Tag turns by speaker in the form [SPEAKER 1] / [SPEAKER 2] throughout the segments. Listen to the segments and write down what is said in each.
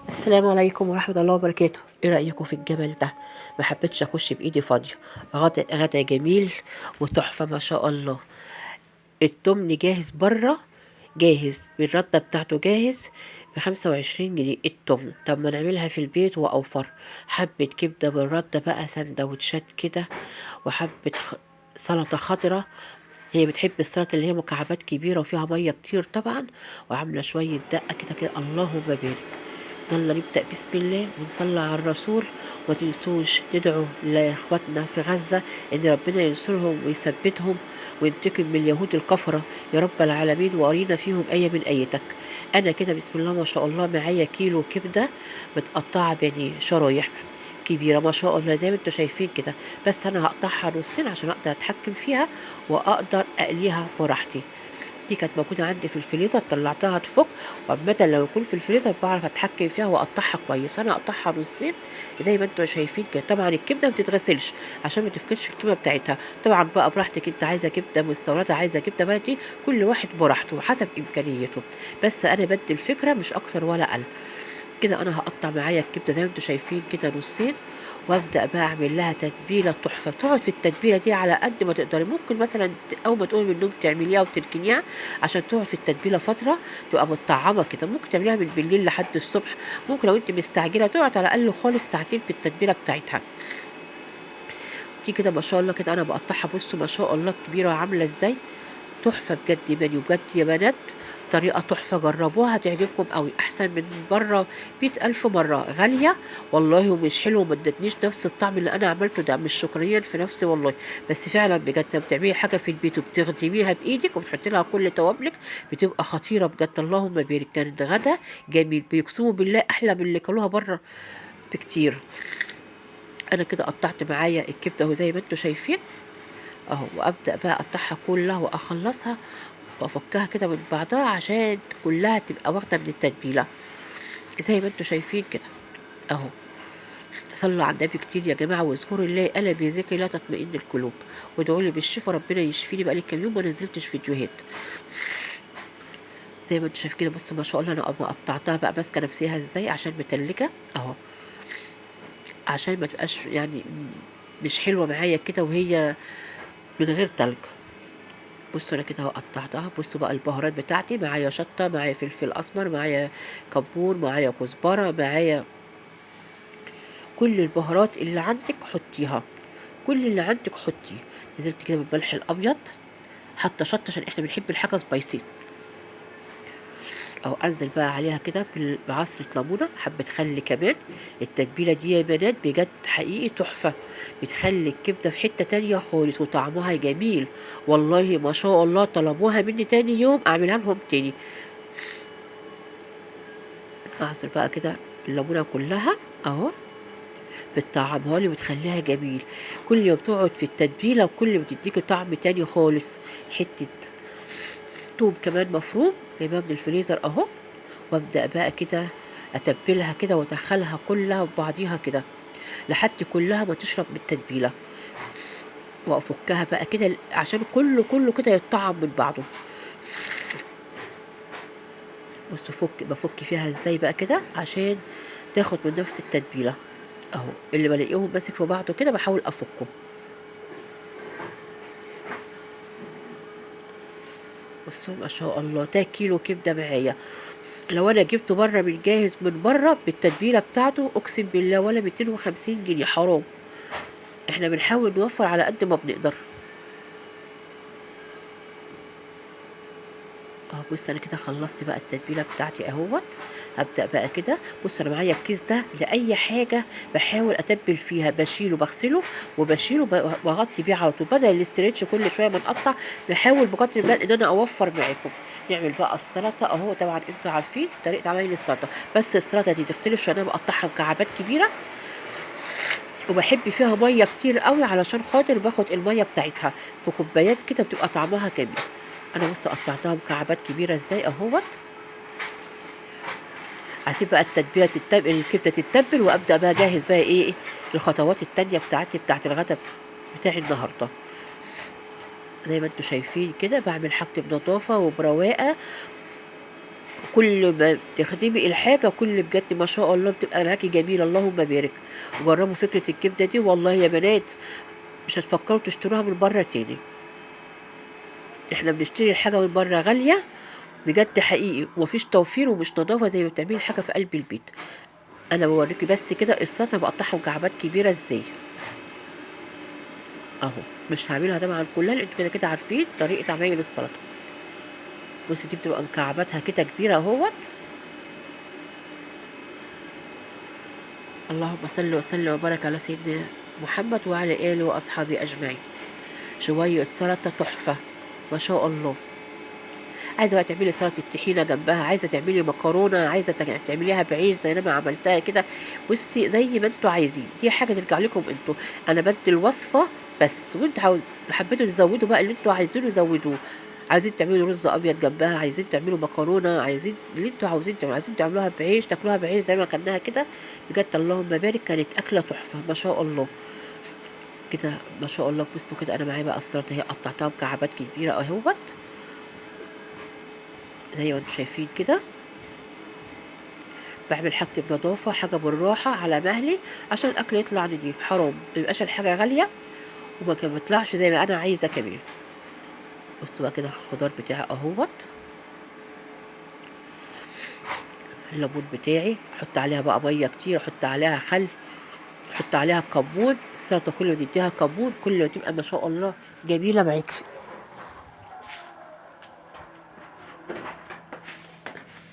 [SPEAKER 1] السلام عليكم ورحمة الله وبركاته. ايه رأيكم في الجمل ده؟ ما حبيتش اخش بايدي فاضية. غدا جميل وتحفة ما شاء الله. التمن جاهز بره، جاهز بالردة بتاعته، جاهز ب25 جنيه التمن. طب ما نعملها في البيت وأوفر. حبة كبدة بالردة بقى، سندوتشات كده، وحبة سلطة خضرة. هي بتحب السلطة اللي هي مكعبات كبيرة وفيها مية كتير طبعا، وعاملة شوية دقة كده كده. اللهم بارك. يلا نبدأ بسم الله ونصلي على الرسول. وما تنسوش ندعوا لإخواتنا في غزة إن ربنا ينصرهم ويثبتهم وينتقم من اليهود الكفرة يا رب العالمين، وأرينا فيهم آية من آيتك. أنا كده بسم الله ما شاء الله معايا كيلو كبدة متقطعة بني شرايح كبيرة ما شاء الله زي ما انتوا شايفين كده. بس أنا هقطعها نصين عشان أقدر أتحكم فيها وأقدر أقليها براحتي. دي كانت موجودة عندي في الفريزر، طلعتها تفك. وعامة لما يكون في الفريزر بعرف اتحكم فيها واقطعها كويس. فانا اقطعها نصين زي ما انتوا شايفين كده. طبعا الكبده ما بتتغسلش عشان ما تفقدش القيمه بتاعتها. طبعا بقى براحتك، انت عايزه كبده مستورده عايزه كبده بلدي، كل واحد براحته حسب امكانيته. بس انا بدي الفكره مش اكتر ولا اقل. كده انا هقطع معايا الكبده زي ما انتوا شايفين كده نصين، وابدا بقى اعمل لها تتبيله تحفه. بتقعد في التتبيله دي على قد ما تقدري. ممكن مثلا اول ما تقومي من النوم تعمليها وتركنيها عشان تقعد في التتبيله فتره، تبقى متطعمه كده. ممكن تعمليها من بالليل لحد الصبح. ممكن لو انت مستعجله تقعد على الاقل خالص ساعتين في التتبيله بتاعتها. دي كده ما شاء الله كده انا بقطعها. بصوا ما شاء الله كبيره عامله ازاي، تحفة بجد يا بني وبجد يا بنات. طريقة تحفة، جربوها هتعجبكم قوي، أحسن من بره 100,000 مرة. غالية والله ومش حلوة وما ادتنيش نفس الطعم اللي أنا عملته ده. مش شكريا في نفسي والله، بس فعلا بجد لما بتعملي حاجة في البيت وبتخدميها بإيدك وبتحطي لها كل توابلك بتبقى خطيرة بجد. اللهم بارك. كانت غدا جميل، بيقسموا بالله أحلى من اللي كلوها بره بكتير. أنا كده قطعت معايا الكبدة اهو زي ما انتوا شايفين اهو، وابدا بقى اقطعها كلها واخلصها وافكها كده من بعضها عشان كلها تبقى واخده من التتبيله زي ما انتوا شايفين كده اهو. صلوا على النبي كتير يا جماعه واذكروا الله، الا بذكر لا تطمئن القلوب. وادعوا لي بالشفا ربنا يشفيني. بقالي كام يوم ما نزلتش فيديوهات زي ما انتوا شايفين كده. بصوا ما شاء الله انا قطعتها بقى ماسكه نفسيها ازاي عشان متلجه اهو، عشان ما تبقاش يعني مش حلوه معايا كده وهي من غير تلج. بصوا انا كده قطعتها. بصوا بقى البهارات بتاعتي، معايا شطه، معايا فلفل اسمر، معايا كمون، معايا كزبره، معايا كل البهارات اللي عندك حطيها. كل اللي عندك حطيه. نزلت كده بالملح الابيض، حاطه شطه عشان احنا بنحب الحاجه سبايسي. او انزل بقى عليها كده بعصره ليمونه، حبه خل كمان. التتبيله دي يا بنات بجد حقيقي تحفه، بتخلي الكبده في حته تانية خالص وطعمها جميل. والله ما شاء الله طلبوها مني تاني يوم اعملها لهم تاني. اعصر بقى كده الليمونه كلها اهو، بتطعمها لي وتخليها جميل. كل ما بتقعد في التتبيله وكل ما بتديكي طعم تاني خالص. حته توم كمان مفروم جايبها من الفريزر اهو. وابدا بقى كده اتبلها كده وادخلها كلها في بعضيها كده لحد كلها ما تشرب من التتبيله. وافكها بقى كده عشان كله كده يتطعم من بعضه. بصوا بفك فيها ازاي بقى كده عشان تاخد من نفس التتبيله اهو. اللي بلاقيهم ماسك في بعضه كده بحاول افكه. بصوا ما شاء الله ده كيلو كبده معايا. لو انا جبته بره من جاهز من بره بالتتبيله بتاعته اقسم بالله ولا 250 جنيه، حرام. احنا بنحاول نوفر على قد ما بنقدر. اه بص انا كده خلصت بقى التتبيله بتاعتي اهوت. هبدا بقى كده. بص انا معايا الكيس ده لاي حاجه بحاول اتبل فيها، بشيله بغسله وبشيله بغطي بيه على طول بدل الاسترتش كل شويه ما نقطع. بحاول بقدر الامكان ان انا اوفر معاكم. نعمل بقى السلطه اهو. طبعا انتوا عارفين طريقه عمايل السلطه، بس السلطه دي تختلف شويه. انا بقطعها مكعبات كبيره وبحب فيها ميه كتير قوي علشان خاطر باخد الميه بتاعتها في كوبايات كده بتبقى طعمها جميل. انا بص قطعتها مكعبات كبيره ازاي اهوت. هسيب بقى التتبيله تتبل، الكبده تتبل، وابدا بقى اجهز بقى ايه الخطوات التانية بتاعتي بتاعت الغدا بتاعي النهارده. زي ما انتوا شايفين كده بعمل حاجتي بنظافه وبرواقه كل ما بتخدمي الحاجة كل بجد ما شاء الله بتبقى معاكي جميلة، اللهم بارك. جربوا فكرة الكبدة دي والله يا بنات مش هتفكروا تشتروها من بره تاني. احنا بنشتري الحاجة من بره غالية بجد حقيقي، ومفيش توفير ومش نظافة زي ما بتعملي الحاجة في قلب البيت. انا بوريكي بس كده السلطة بقطعها مكعبات كبيرة ازاي اهو. مش هعملها طبعا كلها لان انتوا كده كده عارفين طريقة عمايل السلطة. بصي دي بتبقى مكعباتها كده كبيرة اهوت. اللهم صل وسلم وبارك على سيدنا محمد وعلى آله وأصحابه أجمعين. شوية سلطة تحفة ما شاء الله. عايزة بقى تعملي سلطة طحينة جنبها، عايزة تعملي مكرونة، عايزة تعمليها بعيش زي ما عملتها كده. بصي زي ما انتوا عايزين، دي حاجة ترجع لكم انتوا. انا بدي الوصفة بس، وانتوا حبيتوا تزودوا بقى اللي انتوا عايزينه زودوه. عايزين تعملوا رز ابيض جنبها، عايزين تعملوا مكرونه، عايزين اللي انتوا عاوزين تعملوا، عايزين تعملوها بعيش تاكلوها بعيش زي ما كلناها كده. بجد اللهم بارك كانت اكله تحفه ما شاء الله كده ما شاء الله. بصوا كده انا معايا بقى السلطه هي قطعتها مكعبات كبيره اهوت زي ما انتوا شايفين كده. بعمل حاجتي بنظافه، حاجه بالراحه على مهلي عشان الاكل يطلع نضيف. حرام ميبقاش الحاجه غاليه وما بيطلعش زي ما انا عايزه كمان. بصوا بقى كده الخضار بتاعي اهوت، الليمون بتاعي احط عليها بقى ميه كتير، احط عليها خل، احط عليها كمون. السلطه كل ما تديها كمون كل ما تبقى ما شاء الله جميله معاكي.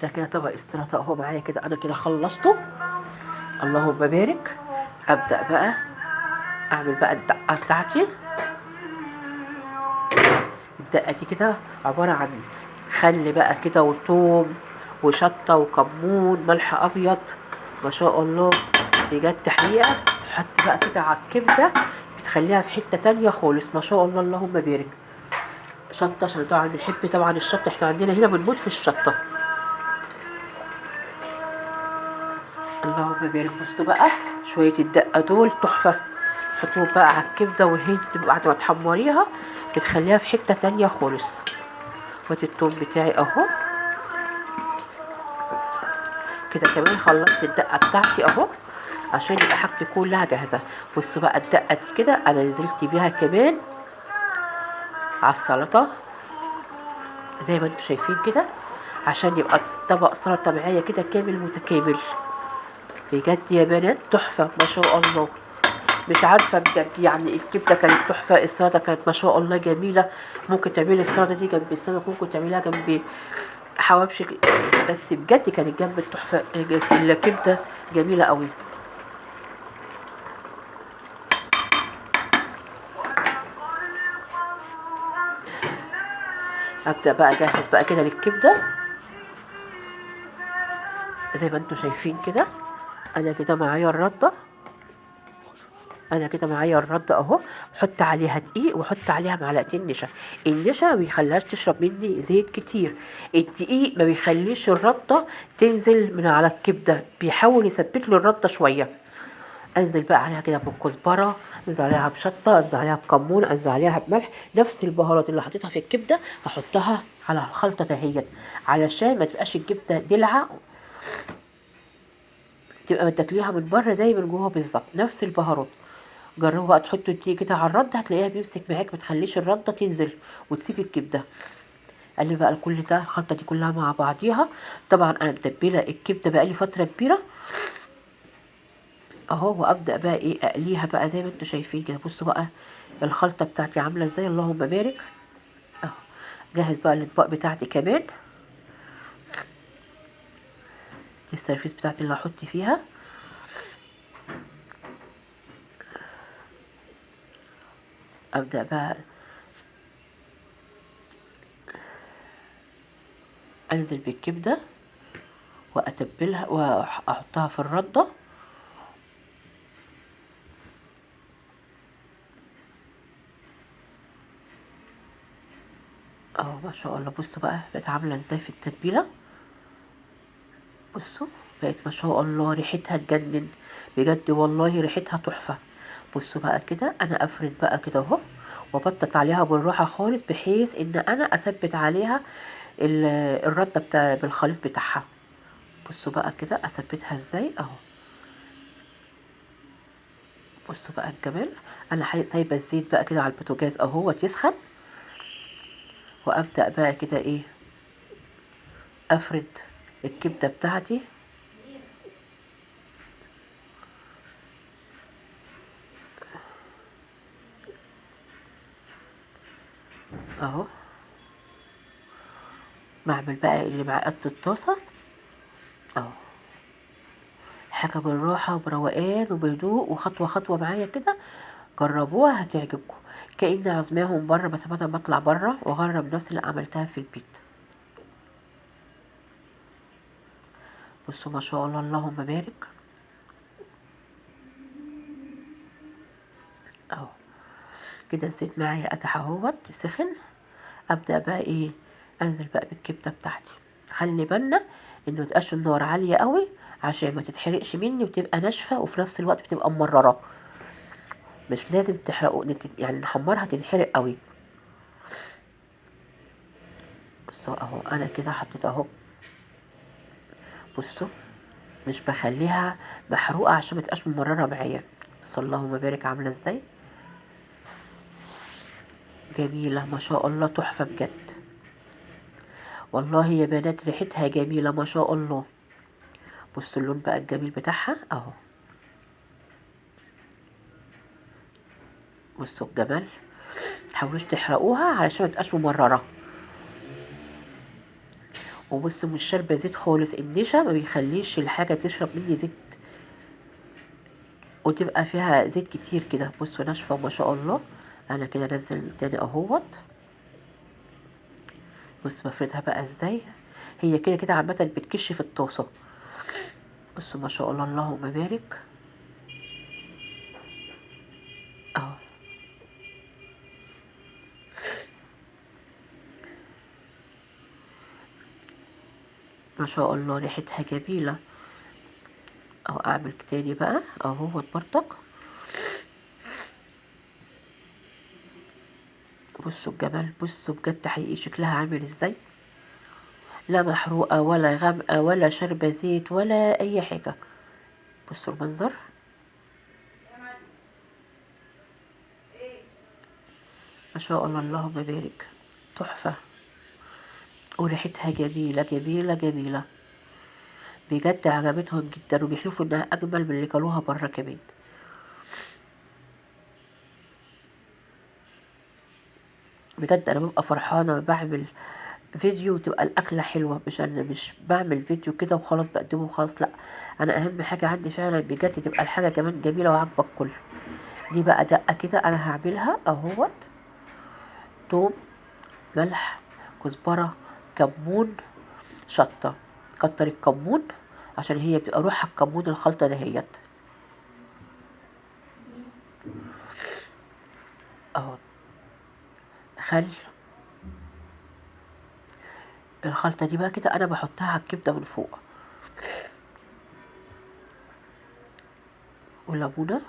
[SPEAKER 1] ده كده طبق السلطه اهو معايا كده، انا كده خلصته اللهم بارك. ابدا بقى اعمل بقى الدقه بتاعتي. الدقه دي كده عباره عن خل بقى كده وثوم وشطه وكمون ملح ابيض ما شاء الله بجد حقيقه. تحط بقى كده على الكبده بتخليها في حته تانية خالص ما شاء الله اللهم بارك. شطه عشان طبعا بنحب طبعا الشطه، احنا عندنا هنا بنموت في الشطه. اللهم بارك. بصوا بقى شويه الدقه دول تحفه، حطوهم بقى على الكبده وهي بعد ما تحمريها بتخليها في حته تانية خالص. وادي التوم بتاعي اهو كده. كمان خلصت الدقه بتاعتي اهو عشان يبقى حاجتي كلها جاهزه. بصوا بقى الدقه دي كده انا نزلت بيها كمان على السلطه زي ما انتم شايفين كده عشان يبقى طبق سلطه معايا كده كامل متكامل. بجد يا بنات تحفه ما شاء الله. مش عارفه بجد يعني الكبده كانت تحفه، السلطه كانت ما شاء الله جميله. ممكن تعملي السلطه دي جنب السمك، ممكن تعمليها جنب حواوشي، بس بجد كانت جنب التحفه الكبده جميله قوي. ابدا بقى اجهز بقى كده للكبده زي ما انتم شايفين كده. انا كده معايا الرده، انا كده معايا الرده اهو. حط عليها دقيق وحط عليها معلقتين نشا. النشا ما بيخليهاش تشرب مني زيت كتير، الدقيق ما بيخليش الرده تنزل من على الكبده، بيحاول يثبت له الرده شويه. انزل بقى عليها كده بالكزبره، انزل عليها بشطه، انزل عليها بكمون، انزل عليها بملح. نفس البهارات اللي حطيتها في الكبده هحطها على الخلطه دهيت علشان ما تبقاش الكبده دلعه، تبقى متاكليها من بره زي من جوه بالظبط. نفس البهارات. جربوا بقى تحطوا دي كده على الرده هتلاقيها بيمسك معاك، ما تخليش الرده تنزل وتسيب الكبده. قلب بقى كل ده الخلطه دي كلها مع بعضيها. طبعا انا متبله الكبده بقالي فتره كبيره اهو، وابدا بقى ايه اقليها بقى زي ما انتوا شايفين كده. بصوا بقى الخلطه بتاعتي عامله ازاي اللهم بارك اهو. جهز بقى الاطباق بتاعتي كمان، دي السرفيس بتاعتي اللي هحط فيها. ابدا بقى انزل بالكبده واتبلها واحطها في الرده اهو ما شاء الله. بصوا بقى بقت عامله ازاي في التتبيله. بصوا بقت ما شاء الله ريحتها تجنن بجد والله ريحتها تحفه. بصوا بقى كده انا افرد بقى كده اهو وبطط عليها بالراحه خالص بحيث ان انا اثبت عليها الردة بتاع بالخليط بتاعها. بصوا بقى كده اثبتها ازاي اهو. بصوا بقى الجمال. انا سايبه الزيت بقى كده على البوتاجاز اهو يسخن، وابدا بقى كده ايه افرد الكبده بتاعتي اهو. بعمل بقى اللي مع قد الطاسه اهو، حاجه بالراحه وبروقان وبهدوء وخطوه خطوه معايا كده. جربوها هتعجبكم. كأني عازماهم بره، بس بدل ما اطلع بره واجرب نفس اللي عملتها في البيت. بصوا ما شاء الله اللهم بارك اهو. كده الزيت معايا قدح اهوت سخن. ابدا بقى ايه انزل بقى بالكبده بتاعتي. خلي بالنا انه متبقاش النار عاليه قوي عشان ما تتحرقش مني وتبقى ناشفه، وفي نفس الوقت بتبقى مرره. مش لازم تحرقوا يعني نحمرها تنحرق قوي. بصوا اهو انا كده حطيت اهو. بصوا مش بخليها محروقه عشان ما تبقاش ممرره معايا. بس اللهم بارك عامله ازاي، جميله ما شاء الله، تحفه بجد. والله يا بنات ريحتها جميله ما شاء الله. بصوا اللون بقى الجميل بتاعها اهو. بصوا الجمال. متحاولوش تحرقوها علشان ما تبقاش ممرره. وبصوا مش شاربه زيت خالص، النشا ما بيخليش الحاجه تشرب مني زيت وتبقى فيها زيت كتير كده. بصوا ناشفه ما شاء الله. انا كده انزل تاني اهوت. بصوا بفردها بقى ازاي، هي كده كده عامه بتكش في الطاسه. بصوا ما شاء الله اللهم بارك اهو. ما شاء الله ريحتها جميله اهو. اعمل تاني بقى اهوت برضك. بصوا الجمال، بصوا بجد حقيقي شكلها عامل ازاي. لا محروقه ولا غامقه ولا شاربه زيت ولا اي حاجه. بصوا المنظر ما شاء الله اللهم بارك، تحفة. وريحتها جميلة جميلة جميلة بجد، عجبتهم جدا وبيحلفوا انها اجمل من اللي كلوها بره كمان. بجد انا ببقى فرحانة بعمل فيديو وتبقى الاكلة حلوة. مش انا مش بعمل فيديو كده وخلاص بقدمه وخلاص، لا، انا اهم حاجة عندي فعلا بجد تبقى الحاجة كمان جميلة وعاجبة الكل. دي بقى دقة كده انا هعملها اهوت. توم، ملح، كزبرة، كمون، شطة. كتر الكمون عشان هي بتبقى روحها الكمون الخلطة دهيت اهو. خل. الخلطة دي بقى كده انا بحطها على الكبدة من فوق. وليمونة.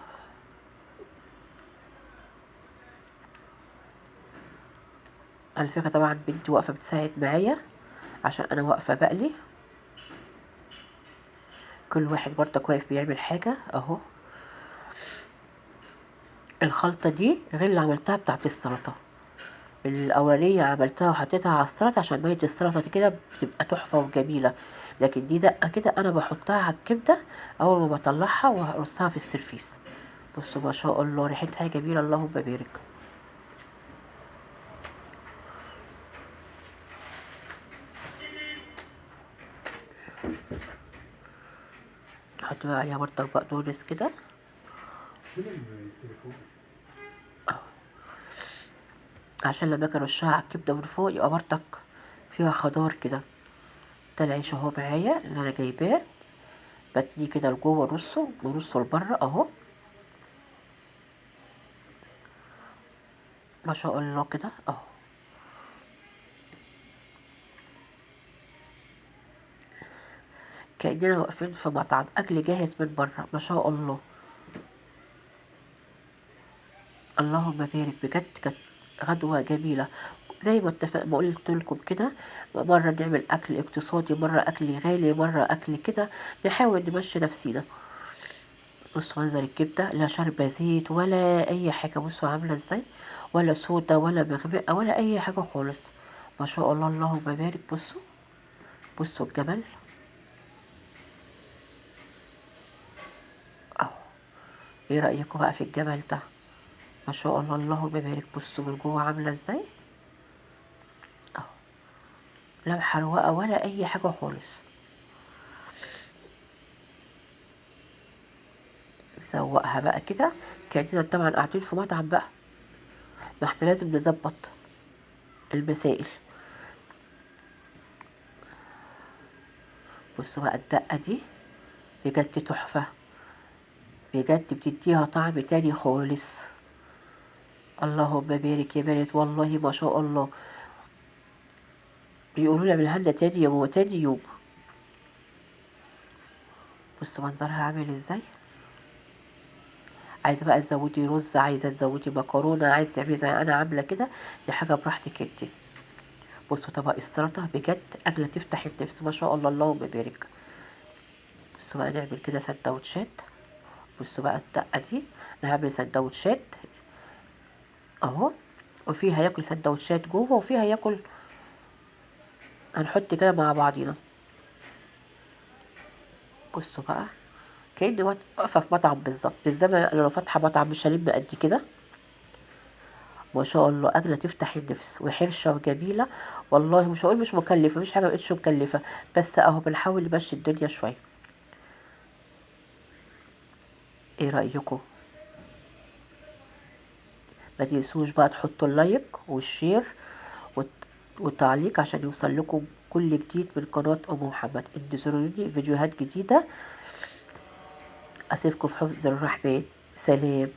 [SPEAKER 1] على فكرة طبعا بنتي واقفة بتساعد معايا عشان انا واقفة بقلي. كل واحد برضك واقف بيعمل حاجة اهو. الخلطة دي غير اللي عملتها بتاعت السلطة. الاولانية عملتها وحطيتها على السلطة عشان مية السلطة دي كده بتبقى تحفة وجميلة. لكن دي دقة كده انا بحطها على الكبدة اول ما بطلعها وارصها في السرفيس. بصوا ما شاء الله ريحتها جميلة اللهم بارك. نحط بقى عليها برضك بقدونس كده عشان لما اجي ارشها على الكبده من فوق يبقى برضك فيها خضار كده. ده العيش اهو معايا اللي انا جايباه، بتنيه كده لجوه نصه ونصه لبره اهو. ما شاء الله كده اهو. كأننا واقفين في مطعم اكل جاهز من بره ما شاء الله. اللهم بارك بجد، كانت غدوة جميلة. زي ما اتفق ما قلت لكم كده، مرة نعمل أكل اقتصادي، مرة أكل غالي، مرة أكل كده، نحاول نمشي نفسينا. بصوا منظر الكبدة لا شاربة زيت ولا أي حاجة، بصوا عاملة ازاي، ولا سودا ولا مغمقة ولا أي حاجة خالص. ما شاء الله اللهم بارك. بصوا، بصوا الجمال اهو. ايه رأيكم بقى في الجمال ده؟ ما شاء الله اللهم بارك. بصوا من جوه عاملة ازاي اهو، لا محروقة ولا أي حاجة خالص. نزوقها بقى كده كأننا طبعا قاعدين في مطعم بقى، ما احنا لازم نظبط المسائل. بصوا بقى الدقة دي بجد تحفة، بجد بتديها طعم تاني خالص. اللهم بارك يا بنات، والله ما شاء الله. بيقولوا لي اعملها لنا تاني يوم وتاني يوم. بصوا منظرها عامل ازاي. عايزه بقى تزودي رز، عايزه تزودي مكرونه، عايزه تعملي زي انا عامله كده، دي حاجه براحتك انتي. بصوا طبق السلطه بجد اكله تفتح النفس، ما شاء الله اللهم بارك. بصوا بقى نعمل كده سندوتشات. بصوا بقى الدقه دي، انا هعمل سندوتشات اهو، وفيها ياكل سندوتشات جوه وفيها ياكل، هنحط كده مع بعضينا. بصوا بقى كأني واقفة في مطعم بالظبط، بالذات أنا لو فاتحة مطعم مش هلم قد كده. ما شاء الله أكلة تفتح النفس وحرشة وجميلة. والله مش هقول مش مكلفة، مفيش حاجة مبقتش مكلفة، بس أهو بنحاول نمشي الدنيا شوية. ايه رأيكم؟ ما تنسوش بقى تحطوا اللايك والشير والتعليق عشان يوصل لكم كل جديد من قناة أم محمد. انتظروني فيديوهات جديدة. أسيبكم في حفظ الرحمن. سلام.